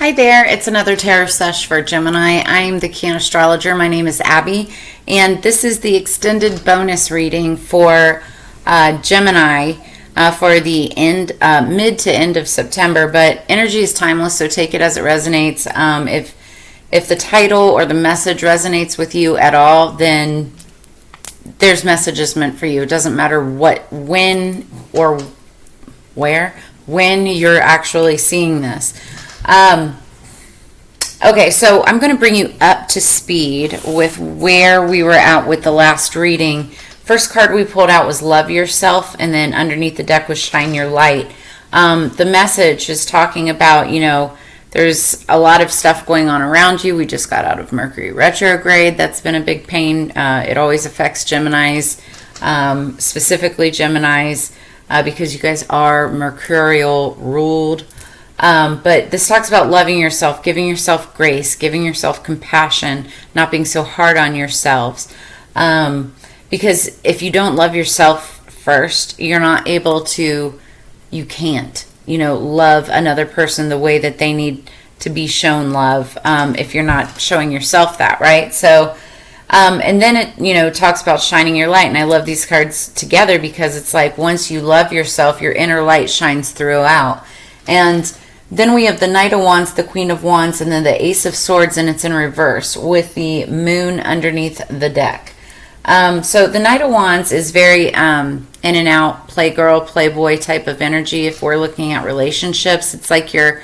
Hi there, it's another tarot sesh for Gemini. I'm the Cannastrologer. My name is Abby, and this is the extended bonus reading for Gemini for the mid to end of September. But energy is timeless, so take it as it resonates. If the title or the message resonates with you at all, then there's messages meant for you. It doesn't matter when or where, when you're actually seeing this. Okay, so I'm going to bring you up to speed with where we were at with the last reading. First card we pulled out was Love Yourself, and then underneath the deck was Shine Your Light. The message is talking about, there's a lot of stuff going on around you. We just got out of Mercury retrograde. That's been a big pain. It always affects Geminis, specifically Geminis, because you guys are Mercurial ruled. But this talks about loving yourself, giving yourself grace, giving yourself compassion, not being so hard on yourselves. Because if you don't love yourself first, you're not able to, you can't, love another person the way that they need to be shown love, if you're not showing yourself that, right? So, and then it, talks about shining your light. And I love these cards together because it's like once you love yourself, your inner light shines throughout. And then we have the Knight of Wands, the Queen of Wands, and then the Ace of Swords, and it's in reverse with the moon underneath the deck. So the Knight of Wands is very in and out, playgirl, playboy type of energy. If we're looking at relationships, it's like you're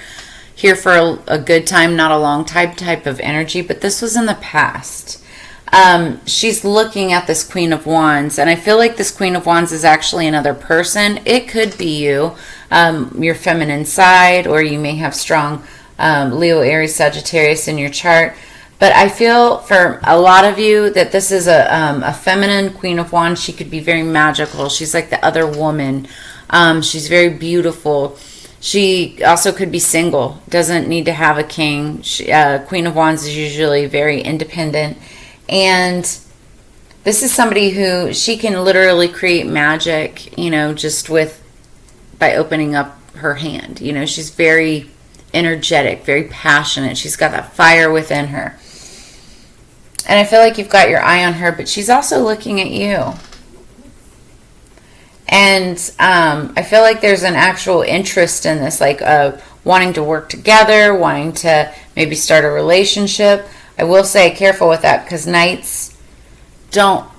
here for a good time, not a long time type of energy. But this was in the past. She's looking at this Queen of Wands, and I feel like this Queen of Wands is actually another person. It could be you, your feminine side, or you may have strong Leo, Aries, Sagittarius in your chart. But I feel for a lot of you that this is a feminine Queen of Wands. She could be very magical. She's like the other woman. She's very beautiful. She also could be single, doesn't need to have a king. Queen of Wands is usually very independent. And this is somebody who, she can literally create magic, just by opening up her hand. She's very energetic, very passionate. She's got that fire within her. And I feel like you've got your eye on her, but she's also looking at you. And I feel like there's an actual interest in this, like wanting to work together, wanting to maybe start a relationship. I will say careful with that because knights don't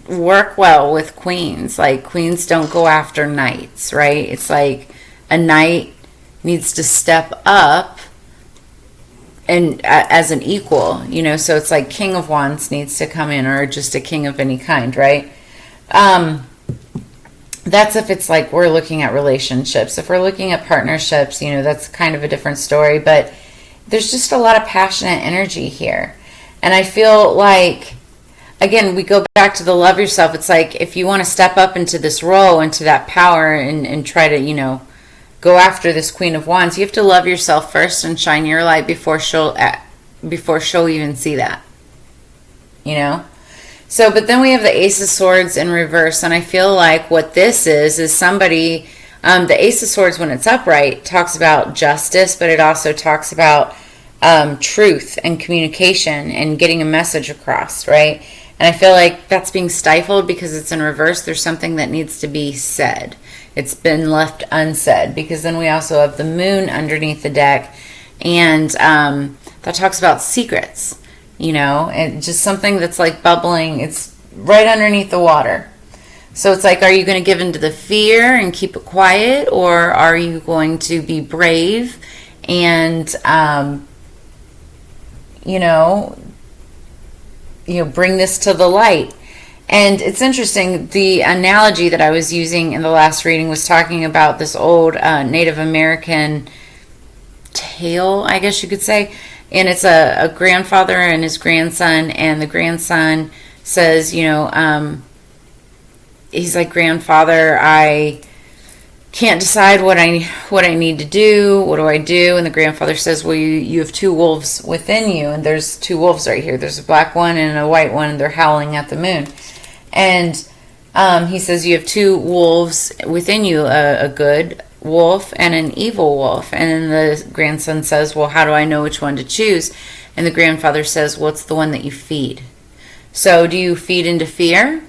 work well with queens. Like queens don't go after knights, right? It's like a knight needs to step up and as an equal, so it's like King of Wands needs to come in, or just a king of any kind, right? That's if it's like we're looking at relationships. If we're looking at partnerships, that's kind of a different story, but there's just a lot of passionate energy here. And I feel like, again, we go back to the love yourself. It's like if you want to step up into this role, into that power, and try to, go after this Queen of Wands, you have to love yourself first and shine your light before she'll even see that. So, but then we have the Ace of Swords in reverse, and I feel like what this is somebody, the Ace of Swords when it's upright talks about justice, but it also talks about truth and communication and getting a message across, right? And I feel like that's being stifled because it's in reverse. There's something that needs to be said. It's been left unsaid, because then we also have the moon underneath the deck, and that talks about secrets, and just something that's like bubbling. It's right underneath the water. So it's like, are you going to give into the fear and keep it quiet, or are you going to be brave and bring this to the light? And it's interesting, the analogy that I was using in the last reading was talking about this old Native American tale, I guess you could say. And it's a grandfather and his grandson, and the grandson says, he's like, grandfather, I can't decide what I need to do. What do I do? And the grandfather says, well, you have two wolves within you, and there's two wolves right here. There's a black one and a white one, and they're howling at the moon. And he says you have two wolves within you, a good wolf and an evil wolf. And then the grandson says, well, how do I know which one to choose? And the grandfather says, well, it's the one that you feed. So do you feed into fear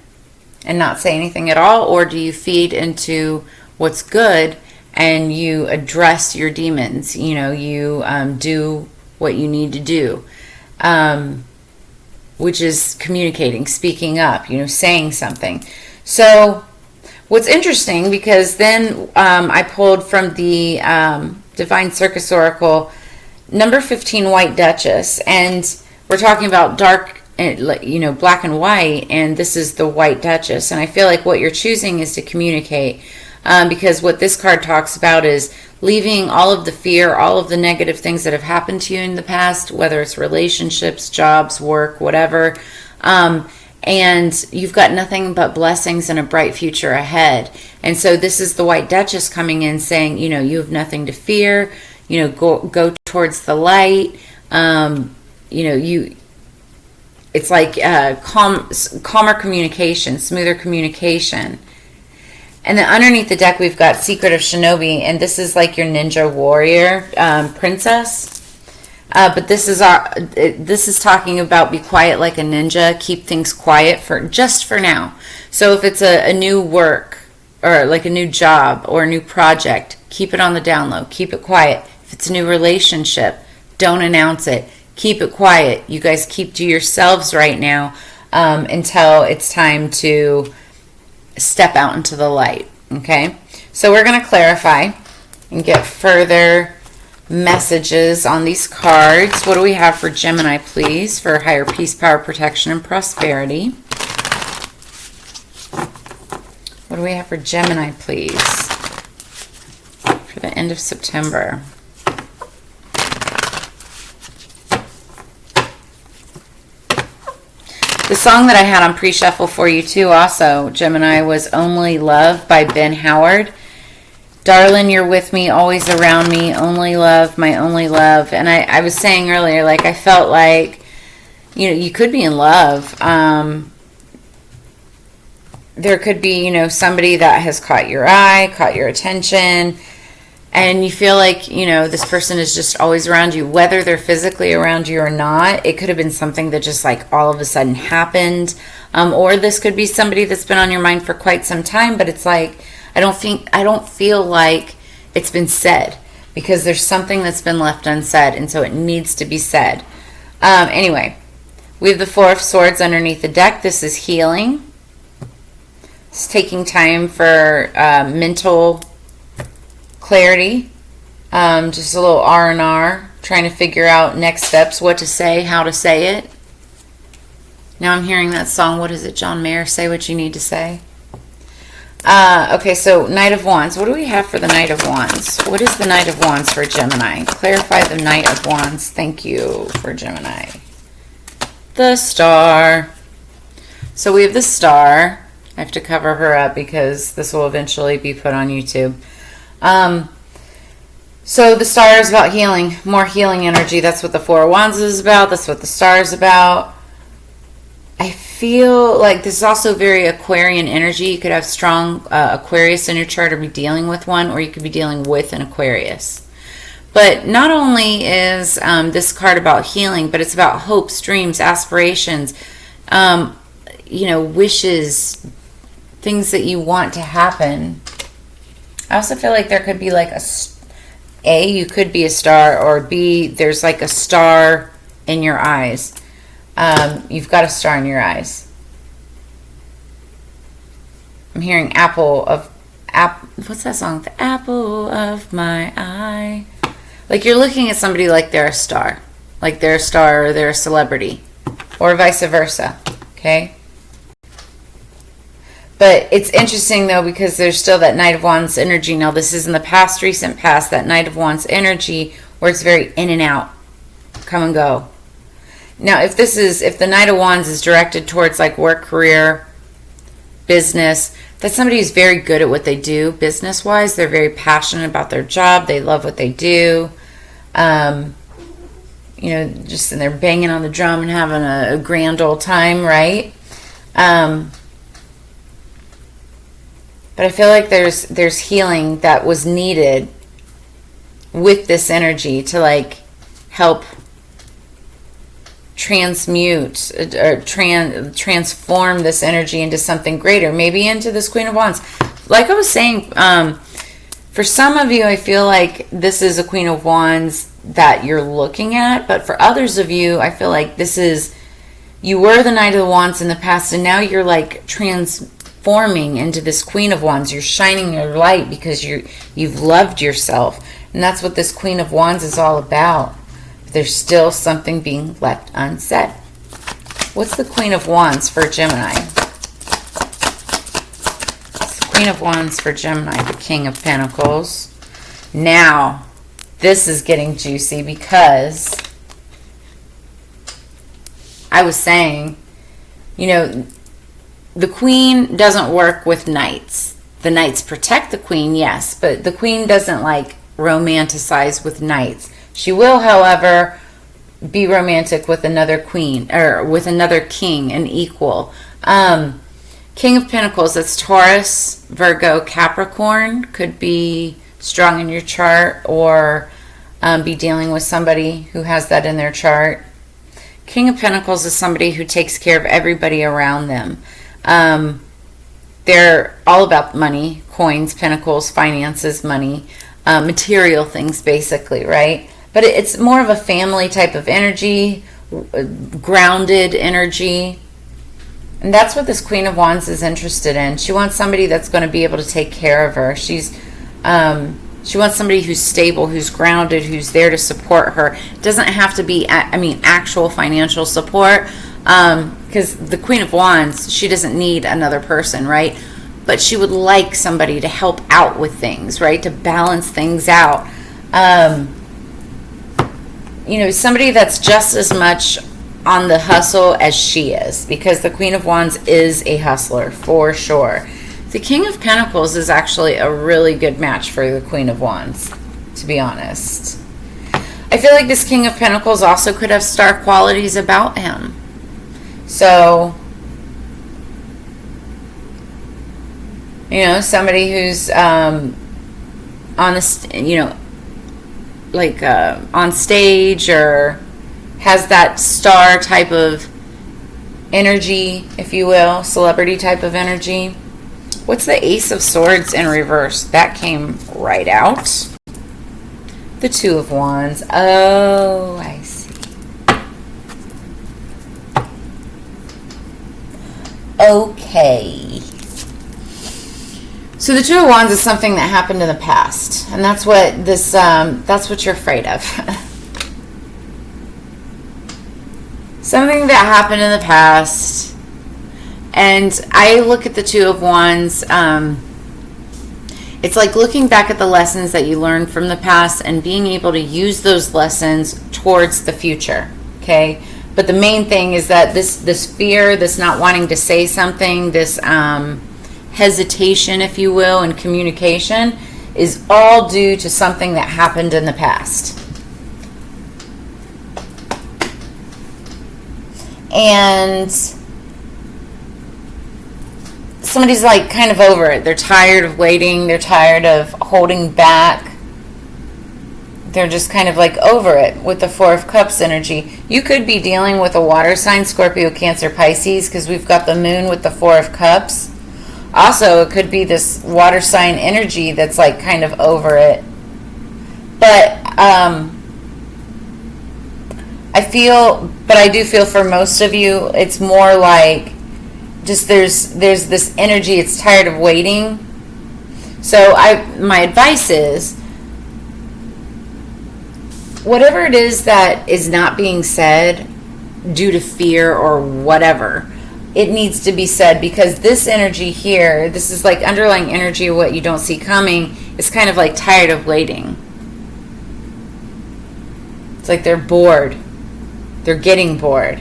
and not say anything at all? Or do you feed into what's good and you address your demons? You know, you do what you need to do, which is communicating, speaking up, you know, saying something. So what's interesting, because then I pulled from the Divine Circus Oracle, number 15, White Duchess, and we're talking about dark, you know, black and white, and this is the White Duchess. And I feel like what you're choosing is to communicate, because what this card talks about is leaving all of the fear, all of the negative things that have happened to you in the past, whether it's relationships, jobs, work, whatever, and you've got nothing but blessings and a bright future ahead. And so this is the White Duchess coming in saying, you know, you have nothing to fear, you know, go towards the light. You know, it's like calmer communication, smoother communication. And then underneath the deck, we've got Secret of Shinobi, and this is like your ninja warrior princess. But this is talking about be quiet like a ninja, keep things quiet just for now. So if it's a new work or like a new job or a new project, keep it on the down low, keep it quiet. If it's a new relationship, don't announce it, keep it quiet. You guys keep to yourselves right now until it's time to step out into the light. Okay, so we're going to clarify and get further messages on these cards. What do we have for Gemini, please, for higher peace, power, protection, and prosperity? What do we have for Gemini, please, for the end of September? The song that I had on pre-shuffle for you too also, Gemini, was Only Love by Ben Howard. Darling, you're with me, always around me, only love, my only love. And I was saying earlier, like, I felt like, you know, you could be in love. There could be, you know, somebody that has caught your eye, caught your attention, and you feel like, you know, this person is just always around you, whether they're physically around you or not. It could have been something that just like all of a sudden happened. Or this could be somebody that's been on your mind for quite some time, but it's like, I don't feel like it's been said, because there's something that's been left unsaid, and so it needs to be said. Anyway, we have the Four of Swords underneath the deck. This is healing. It's taking time for mental clarity, just a little R&R, trying to figure out next steps, what to say, how to say it. Now I'm hearing that song, what is it, John Mayer, Say What You Need to Say? Okay, so Knight of Wands. What do we have for the Knight of Wands? What is the Knight of Wands for Gemini? Clarify the Knight of Wands. Thank you for Gemini. The Star. So we have the Star. I have to cover her up because this will eventually be put on YouTube. So the Star is about healing, more healing energy. That's what the Four of Wands is about. That's what the Star is about. I feel like this is also very Aquarian energy. You could have strong Aquarius in your chart or be dealing with one, or you could be dealing with an Aquarius. But not only is this card about healing, but it's about hopes, dreams, aspirations, you know, wishes, things that you want to happen. I also feel like there could be like you could be a star, or B, there's like a star in your eyes. You've got a star in your eyes. I'm hearing what's that song? The apple of my eye. Like you're looking at somebody like they're a star. Like they're a star or they're a celebrity. Or vice versa. Okay? But it's interesting though, because there's still that Knight of Wands energy. Now this is in the past, recent past, that Knight of Wands energy where it's very in and out. Come and go. Now, if the Knight of Wands is directed towards like work, career, business, that's somebody who's very good at what they do business-wise. They're very passionate about their job. They love what they do. You know, just and they're banging on the drum and having a grand old time, right? But I feel like there's healing that was needed with this energy to like help transmute or transform this energy into something greater, maybe into this Queen of Wands. Like I was saying, for some of you, I feel like this is a Queen of Wands that you're looking at, but for others of you, I feel like this is, you were the Knight of the Wands in the past, and now you're like transforming into this Queen of Wands. You're shining your light because you've loved yourself, and that's what this Queen of Wands is all about. There's still something being left unsaid. What's the Queen of Wands for Gemini? It's the Queen of Wands for Gemini, the King of Pentacles. Now, this is getting juicy because I was saying, you know, the Queen doesn't work with knights. The knights protect the Queen, yes, but the Queen doesn't like romanticize with knights. She will, however, be romantic with another queen or with another king, an equal. King of Pentacles, that's Taurus, Virgo, Capricorn. Could be strong in your chart or be dealing with somebody who has that in their chart. King of Pentacles is somebody who takes care of everybody around them. They're all about money, coins, pentacles, finances, money, material things basically, right? But it's more of a family type of energy, grounded energy. And that's what this Queen of Wands is interested in. She wants somebody that's going to be able to take care of her. She wants somebody who's stable, who's grounded, who's there to support her. It doesn't have to be, actual financial support. Because the Queen of Wands, she doesn't need another person, right? But she would like somebody to help out with things, right? To balance things out. Somebody that's just as much on the hustle as she is, because the Queen of Wands is a hustler for sure. The King of Pentacles is actually a really good match for the Queen of Wands, to be honest. I feel like this King of Pentacles also could have star qualities about him. So, somebody who's on the, on stage or has that star type of energy, if you will, celebrity type of energy. What's the Ace of Swords in reverse? That came right out. The Two of Wands. Oh, I see. Okay. So the Two of Wands is something that happened in the past, and that's what this. That's what you're afraid of. Something that happened in the past, and I look at the Two of Wands. It's like looking back at the lessons that you learned from the past and being able to use those lessons towards the future. Okay, but the main thing is that this fear, this not wanting to say something, this hesitation, if you will, in communication is all due to something that happened in the past. And somebody's like kind of over it. They're tired of waiting. They're tired of holding back. They're just kind of like over it with the Four of Cups energy. You could be dealing with a water sign, Scorpio, Cancer, Pisces, because we've got the moon with the Four of Cups. Also, it could be this water sign energy that's like kind of over it. But I do feel for most of you, it's more like just there's this energy, it's tired of waiting. So my advice is, whatever it is that is not being said due to fear or whatever, it needs to be said, because this energy here, this is like underlying energy of what you don't see coming, is kind of like tired of waiting. It's like they're bored. They're getting bored.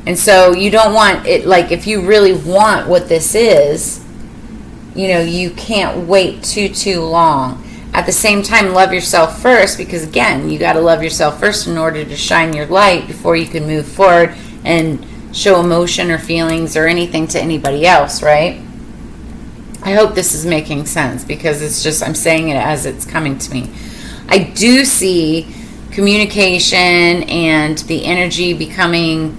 And so you don't want it, like if you really want what this is, you can't wait too long. At the same time, love yourself first, because again, you got to love yourself first in order to shine your light before you can move forward and show emotion or feelings or anything to anybody else, right? I hope this is making sense because it's just, I'm saying it as it's coming to me. I do see communication and the energy becoming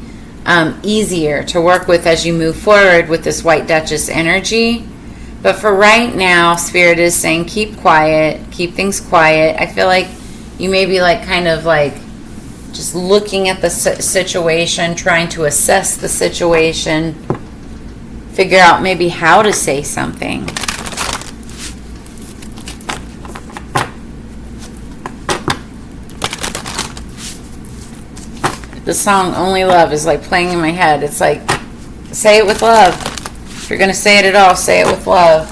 easier to work with as you move forward with this White Duchess energy. But for right now, Spirit is saying keep quiet, keep things quiet. I feel like you may be like kind of like just looking at the situation, trying to assess the situation, figure out maybe how to say something. The song Only Love is like playing in my head. It's like, say it with love. If you're going to say it at all, say it with love.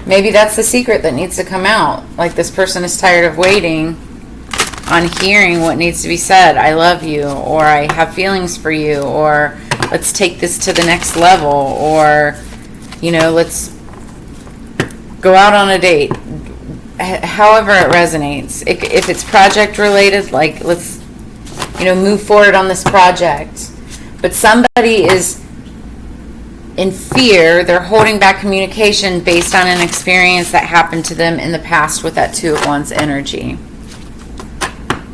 Maybe that's the secret that needs to come out. Like this person is tired of waiting on hearing what needs to be said. I love you, or I have feelings for you, or let's take this to the next level, or, you know, let's go out on a date. However it resonates. If it's project related, like let's, you know, move forward on this project. But somebody is in fear. They're holding back communication based on an experience that happened to them in the past with that Two of Wands energy.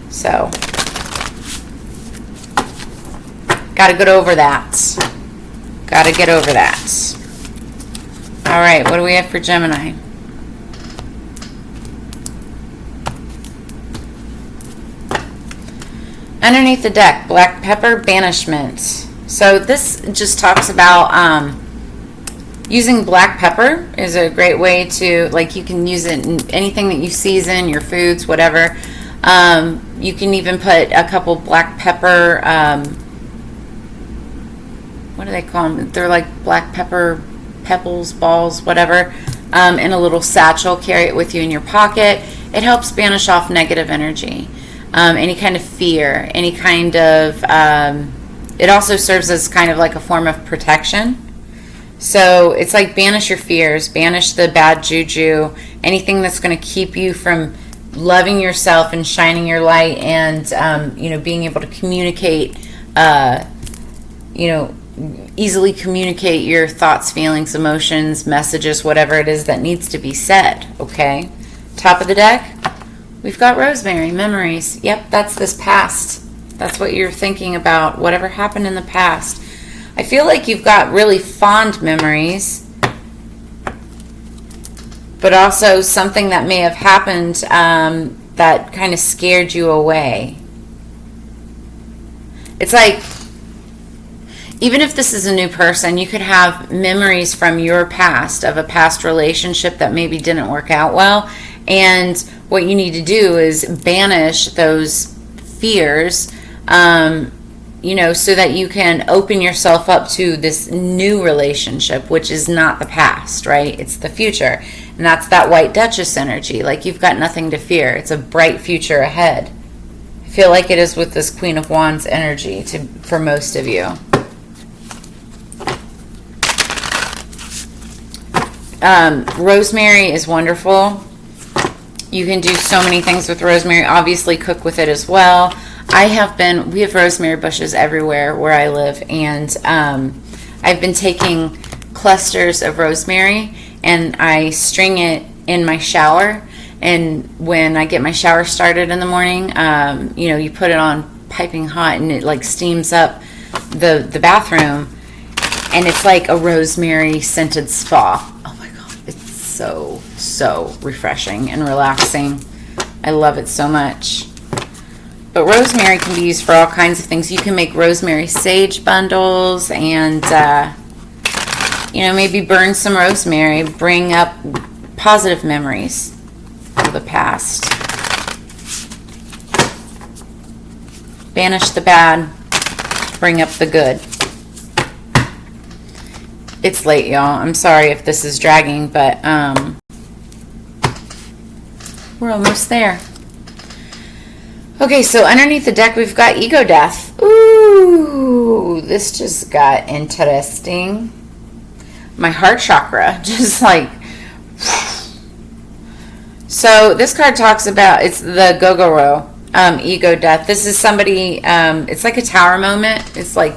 So, gotta get over that. Gotta get over that. All right, what do we have for Gemini? Underneath the deck, black pepper banishment. So this just talks about using black pepper is a great way to, like, you can use it in anything that you season, your foods, whatever. You can even put a couple black pepper, what do they call them? They're like black pepper pebbles, balls, whatever, in a little satchel. Carry it with you in your pocket. It helps banish off negative energy. Any kind of fear, any kind of, it also serves as kind of like a form of protection. So it's like banish your fears, banish the bad juju, anything that's going to keep you from loving yourself and shining your light and, you know, being able to communicate, you know, easily communicate your thoughts, feelings, emotions, messages, whatever it is that needs to be said, okay? Top of the deck. We've got rosemary, memories. Yep, that's this past. That's what you're thinking about, whatever happened in the past. I feel like you've got really fond memories, but also something that may have happened that kind of scared you away. It's like, even if this is a new person, you could have memories from your past of a past relationship that maybe didn't work out well. And what you need to do is banish those fears, you know, so that you can open yourself up to this new relationship, which is not the past, right? It's the future. And that's that White Duchess energy. Like, you've got nothing to fear. It's a bright future ahead. I feel like it is with this Queen of Wands energy for most of you. Rosemary is wonderful. You can do so many things with rosemary. Obviously, cook with it as well. We have rosemary bushes everywhere where I live, and I've been taking clusters of rosemary and I string it in my shower. And when I get my shower started in the morning, you know, you put it on piping hot and it like steams up the bathroom, and it's like a rosemary scented spa. Oh my God, it's so refreshing and relaxing. I love it so much. But rosemary can be used for all kinds of things. You can make rosemary sage bundles and, you know, maybe burn some rosemary, bring up positive memories of the past. Banish the bad, bring up the good. It's late, y'all. I'm sorry if this is dragging, but we're almost there. Okay, so underneath the deck, we've got ego death. Ooh, this just got interesting. My heart chakra, just like... So this card talks about, it's the Gogoro, ego death. This is somebody, it's like a tower moment. It's like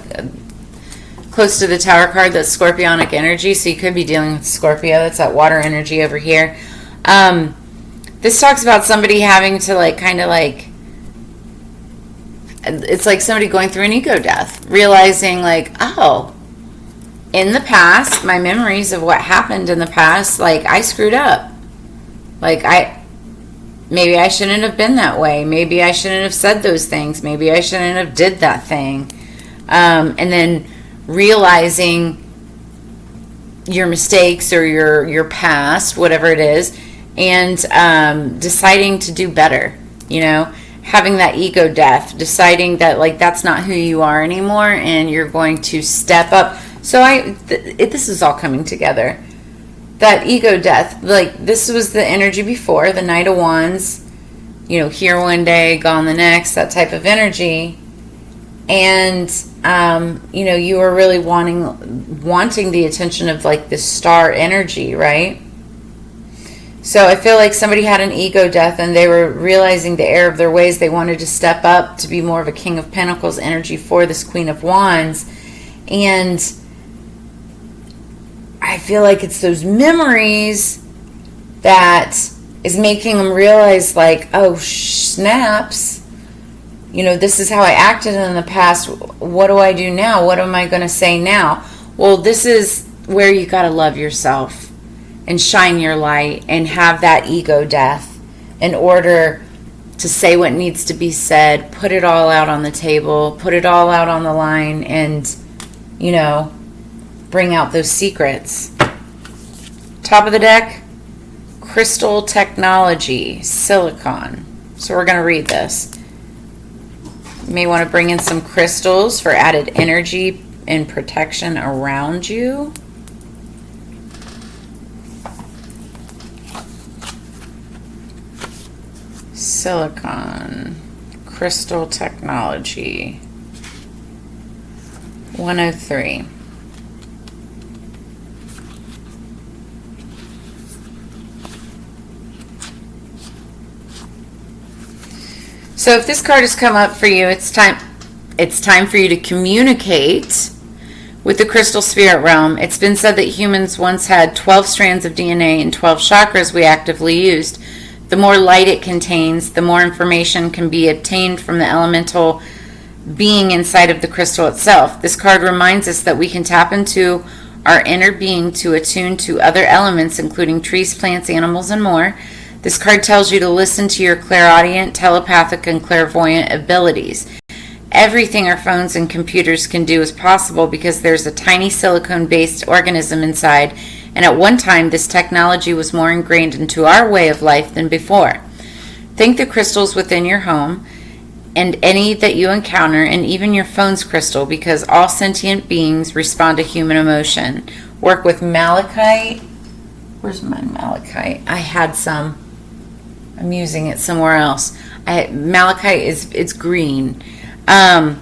close to the Tower card, that's Scorpionic energy. So you could be dealing with Scorpio. That's that water energy over here. This talks about somebody having to it's like somebody going through an ego death, realizing in the past, my memories of what happened in the past, I screwed up. Maybe I shouldn't have been that way. Maybe I shouldn't have said those things. Maybe I shouldn't have did that thing. And then realizing your mistakes or your past, whatever it is, and deciding to do better, having that ego death, deciding that that's not who you are anymore, and you're going to step up. So this is all coming together. That ego death, this was the energy before, the Knight of Wands, here one day, gone the next, that type of energy. And you were really wanting the attention of this star energy, right? So I feel like somebody had an ego death and they were realizing the error of their ways. They wanted to step up to be more of a King of Pentacles energy for this Queen of Wands. And I feel like it's those memories that is making them realize oh, snaps. This is how I acted in the past. What do I do now? What am I going to say now? Well, this is where you got to love yourself and shine your light and have that ego death in order to say what needs to be said, put it all out on the table, put it all out on the line, and, bring out those secrets. Top of the deck, crystal technology, silicon. So we're going to read this. You may want to bring in some crystals for added energy and protection around you. Silicon, crystal technology, 103. So if this card has come up for you, it's time for you to communicate with the crystal spirit realm. It's been said that humans once had 12 strands of DNA and 12 chakras we actively used. The more light it contains, the more information can be obtained from the elemental being inside of the crystal itself. This card reminds us that we can tap into our inner being to attune to other elements, including trees, plants, animals, and more. This card tells you to listen to your clairaudient, telepathic, and clairvoyant abilities. Everything our phones and computers can do is possible because there's a tiny silicone-based organism inside, and at one time this technology was more ingrained into our way of life than before. Think the crystals within your home and any that you encounter, and even your phone's crystal, because all sentient beings respond to human emotion. Work with malachite. Where's my malachite? I had some. I'm using it somewhere else. Malachite it's green. And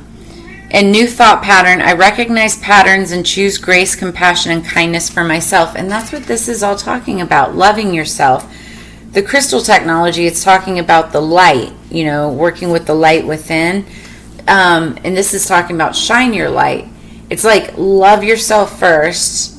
new thought pattern. I recognize patterns and choose grace, compassion, and kindness for myself. And that's what this is all talking about, loving yourself. The crystal technology, it's talking about the light, working with the light within. And this is talking about shine your light. It's like love yourself first,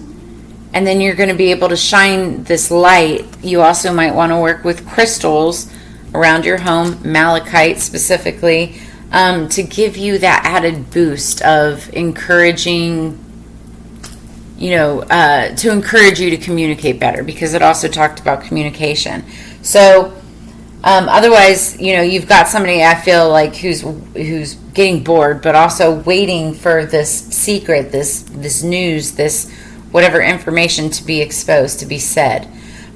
and then you're going to be able to shine this light. You also might want to work with crystals around your home, malachite specifically, to give you that added boost of encouraging, to encourage you to communicate better, because it also talked about communication. So otherwise, you've got somebody, I feel like, who's getting bored, but also waiting for this secret, this news, this whatever information to be exposed, to be said.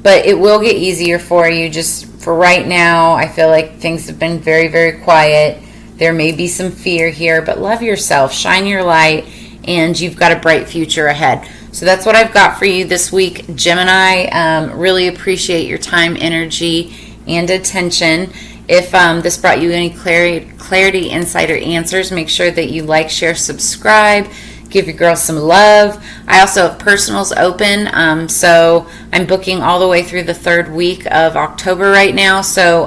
But it will get easier for you. Just for right now, I feel like things have been very, very quiet. There may be some fear here, but love yourself, shine your light, and you've got a bright future ahead. So that's what I've got for you this week, Gemini. Really appreciate your time, energy, and attention. If this brought you any clarity, insight, or answers, make sure that you like, share, subscribe. Give your girl some love. I also have personals open, so I'm booking all the way through the 3rd week of October right now. So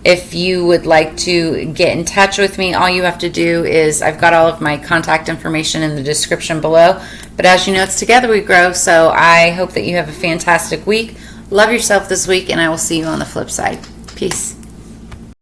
If you would like to get in touch with me, all you have to do is, I've got all of my contact information in the description below. But as you know, it's together we grow. So I hope that you have a fantastic week. Love yourself this week, and I will see you on the flip side. Peace.